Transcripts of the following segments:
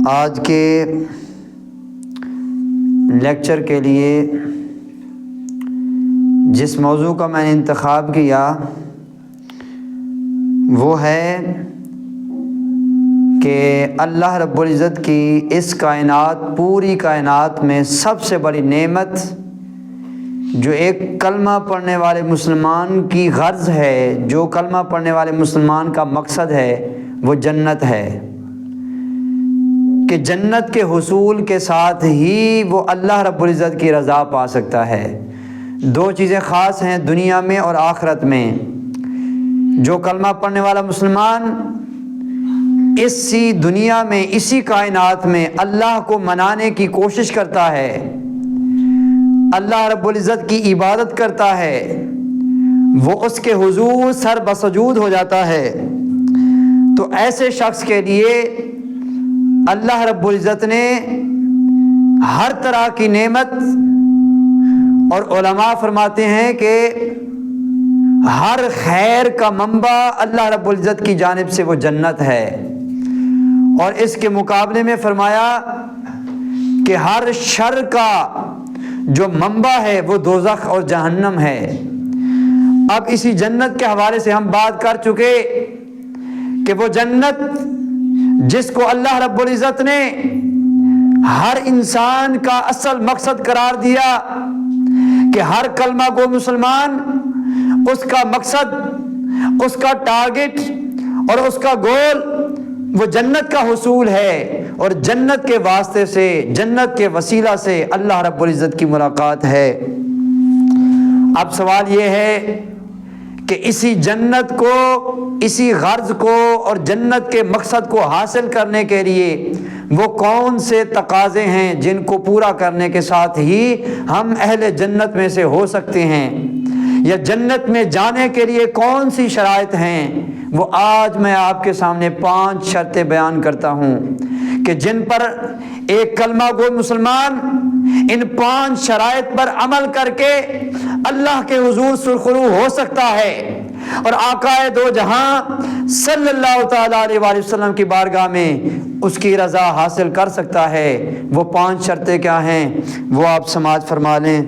آج کے لیکچر کے لیے جس موضوع کا میں نے انتخاب کیا وہ ہے کہ اللہ رب العزت کی اس کائنات پوری کائنات میں سب سے بڑی نعمت جو ایک کلمہ پڑھنے والے مسلمان کی غرض ہے، جو کلمہ پڑھنے والے مسلمان کا مقصد ہے، وہ جنت ہے کہ جنت کے حصول کے ساتھ ہی وہ اللہ رب العزت کی رضا پا سکتا ہے۔ دو چیزیں خاص ہیں دنیا میں اور آخرت میں۔ جو کلمہ پڑھنے والا مسلمان اسی دنیا میں، اسی کائنات میں اللہ کو منانے کی کوشش کرتا ہے، اللہ رب العزت کی عبادت کرتا ہے، وہ اس کے حضور سر بسجود ہو جاتا ہے، تو ایسے شخص کے لیے اللہ رب العزت نے ہر طرح کی نعمت، اور علماء فرماتے ہیں کہ ہر خیر کا منبع اللہ رب العزت کی جانب سے وہ جنت ہے، اور اس کے مقابلے میں فرمایا کہ ہر شر کا جو منبع ہے وہ دوزخ اور جہنم ہے۔ اب اسی جنت کے حوالے سے ہم بات کر چکے کہ وہ جنت جس کو اللہ رب العزت نے ہر انسان کا اصل مقصد قرار دیا کہ ہر کلمہ گو مسلمان اس کا مقصد، اس کا ٹارگٹ اور اس کا گول وہ جنت کا حصول ہے، اور جنت کے واسطے سے، جنت کے وسیلہ سے اللہ رب العزت کی ملاقات ہے۔ اب سوال یہ ہے کہ اسی جنت کو، اسی غرض کو اور جنت کے مقصد کو حاصل کرنے کے لیے وہ کون سے تقاضے ہیں جن کو پورا کرنے کے ساتھ ہی ہم اہل جنت میں سے ہو سکتے ہیں، یا جنت میں جانے کے لیے کون سی شرائط ہیں؟ وہ آج میں آپ کے سامنے 5 شرطیں بیان کرتا ہوں کہ جن پر ایک کلمہ گو مسلمان ان 5 شرائط پر عمل کر کے اللہ کے حضور سرخرو ہو سکتا ہے، اور آقا دو جہاں صلی اللہ تعالیٰ علیہ وآلہ وسلم کی بارگاہ میں اس کی رضا حاصل کر سکتا ہے۔ وہ 5 شرطیں کیا ہیں وہ آپ سماعت فرما لیں۔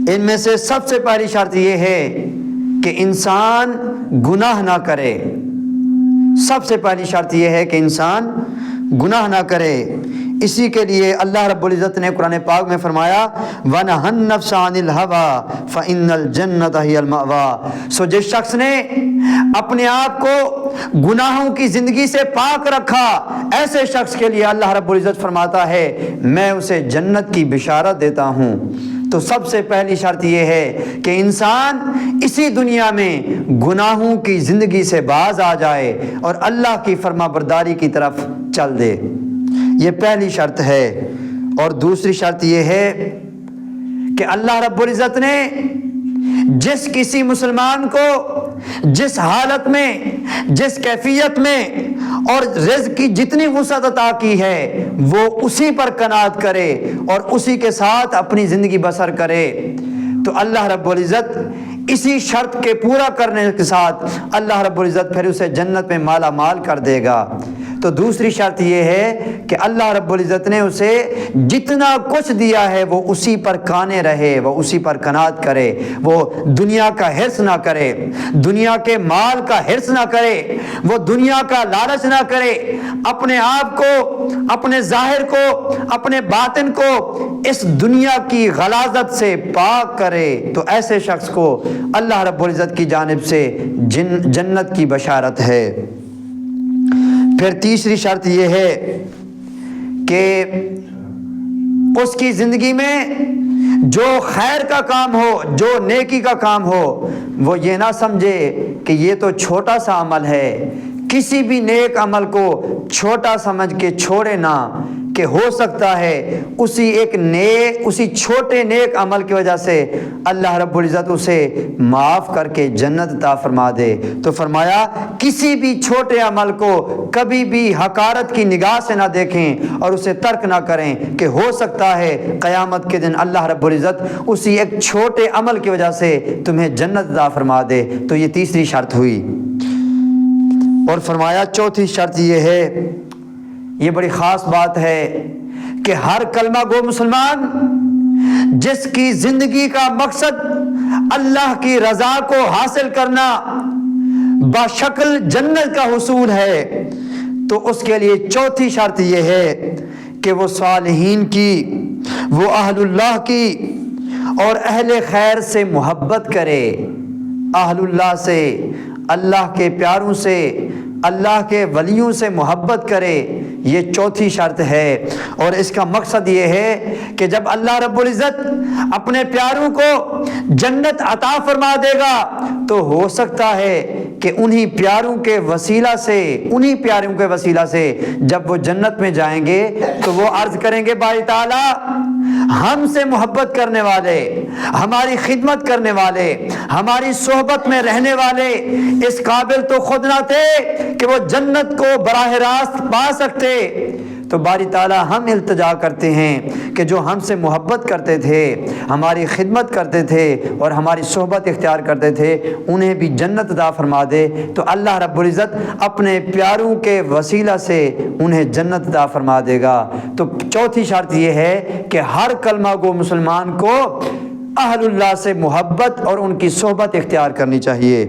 ان میں سے سب سے پہلی شرط یہ ہے کہ انسان گناہ نہ کرے۔ سب سے پہلی شرط یہ ہے کہ انسان گناہ نہ کرے۔ اسی کے لیے اللہ رب العزت نے قرآن پاک میں فرمایا وَنَهَا النَّفْسَ عَنِ الْهَوَىٰ فَإِنَّ الْجَنَّةَ هِيَ الْمَأْوَىٰ۔ سو جس شخص نے اپنے آپ کو گناہوں کی زندگی سے پاک رکھا، ایسے شخص کے لیے اللہ رب العزت فرماتا ہے میں اسے جنت کی بشارت دیتا ہوں۔ تو سب سے پہلی شرط یہ ہے کہ انسان اسی دنیا میں گناہوں کی زندگی سے باز آ جائے اور اللہ کی فرما برداری کی طرف چل دے، یہ پہلی شرط ہے۔ اور دوسری شرط یہ ہے کہ اللہ رب العزت نے جس کسی مسلمان کو جس حالت میں، جس کیفیت میں اور رزق کی جتنی وسعت عطا کی ہے وہ اسی پر قناعت کرے اور اسی کے ساتھ اپنی زندگی بسر کرے، تو اللہ رب العزت اسی شرط کے پورا کرنے کے ساتھ اللہ رب العزت پھر اسے جنت میں مالا مال کر دے گا۔ تو دوسری شرط یہ ہے کہ اللہ رب العزت نے اسے جتنا کچھ دیا ہے وہ اسی پر کانے رہے، وہ اسی پر قناعت کرے، وہ دنیا کا حرص نہ کرے، دنیا کے مال کا حرص نہ کرے، وہ دنیا کا لالچ نہ کرے، اپنے آپ کو، اپنے ظاہر کو، اپنے باطن کو اس دنیا کی غلاظت سے پاک کرے، تو ایسے شخص کو اللہ رب العزت کی جانب سے جنت کی بشارت ہے۔ پھر تیسری شرط یہ ہے کہ اس کی زندگی میں جو خیر کا کام ہو، جو نیکی کا کام ہو، وہ یہ نہ سمجھے کہ یہ تو چھوٹا سا عمل ہے، کسی بھی نیک عمل کو چھوٹا سمجھ کے چھوڑے نہ، کہ ہو سکتا ہے اسی چھوٹے نیک عمل کی وجہ سے اللہ رب العزت اسے معاف کر کے جنت عطا فرما دے۔ تو فرمایا کسی بھی چھوٹے عمل کو کبھی بھی حقارت کی نگاہ سے نہ دیکھیں اور اسے ترک نہ کریں، کہ ہو سکتا ہے قیامت کے دن اللہ رب العزت اسی ایک چھوٹے عمل کی وجہ سے تمہیں جنت عطا فرما دے۔ تو یہ تیسری شرط ہوئی۔ اور فرمایا چوتھی شرط یہ ہے یہ بڑی خاص بات ہے کہ ہر کلمہ گو مسلمان جس کی زندگی کا مقصد اللہ کی رضا کو حاصل کرنا، بشکل جنت کا حصول ہے، تو اس کے لیے چوتھی شرط یہ ہے کہ وہ صالحین کی، وہ اہل اللہ کی اور اہل خیر سے محبت کرے، اہل اللہ سے، اللہ کے پیاروں سے، اللہ کے ولیوں سے محبت کرے۔ یہ چوتھی شرط ہے، اور اس کا مقصد یہ ہے کہ جب اللہ رب العزت اپنے پیاروں کو جنت عطا فرما دے گا تو ہو سکتا ہے کہ انہی پیاروں کے وسیلہ سے جب وہ جنت میں جائیں گے تو وہ عرض کریں گے باری تعالیٰ ہم سے محبت کرنے والے، ہماری خدمت کرنے والے، ہماری صحبت میں رہنے والے اس قابل تو خود نہ تھے کہ وہ جنت کو براہ راست پا سکتے، تو باری تعالیٰ ہم التجا کرتے ہیں کہ جو ہم سے محبت کرتے تھے، ہماری خدمت کرتے تھے اور ہماری صحبت اختیار کرتے تھے، انہیں بھی جنت عطا فرما دے۔ تو اللہ رب العزت اپنے پیاروں کے وسیلہ سے انہیں جنت عطا فرما دے گا۔ تو چوتھی شرط یہ ہے کہ ہر کلمہ گو مسلمان کو اہل اللہ سے محبت اور ان کی صحبت اختیار کرنی چاہیے۔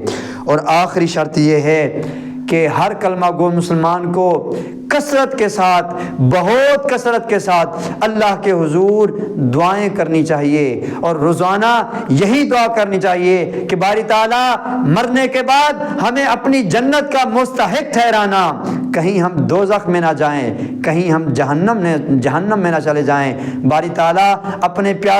اور آخری شرط یہ ہے کہ ہر کلمہ گو مسلمان کو کثرت کے ساتھ، بہت کثرت کے ساتھ اللہ کے حضور دعائیں کرنی چاہیے، اور روزانہ یہی دعا کرنی چاہیے کہ باری تعالیٰ مرنے کے بعد ہمیں اپنی جنت کا مستحق ٹھہرانا، کہیں ہم دوزخ میں نہ جائیں، کہیں ہم جہنم میں نہ چلے جائیں۔ باری تعالیٰ اپنے پیار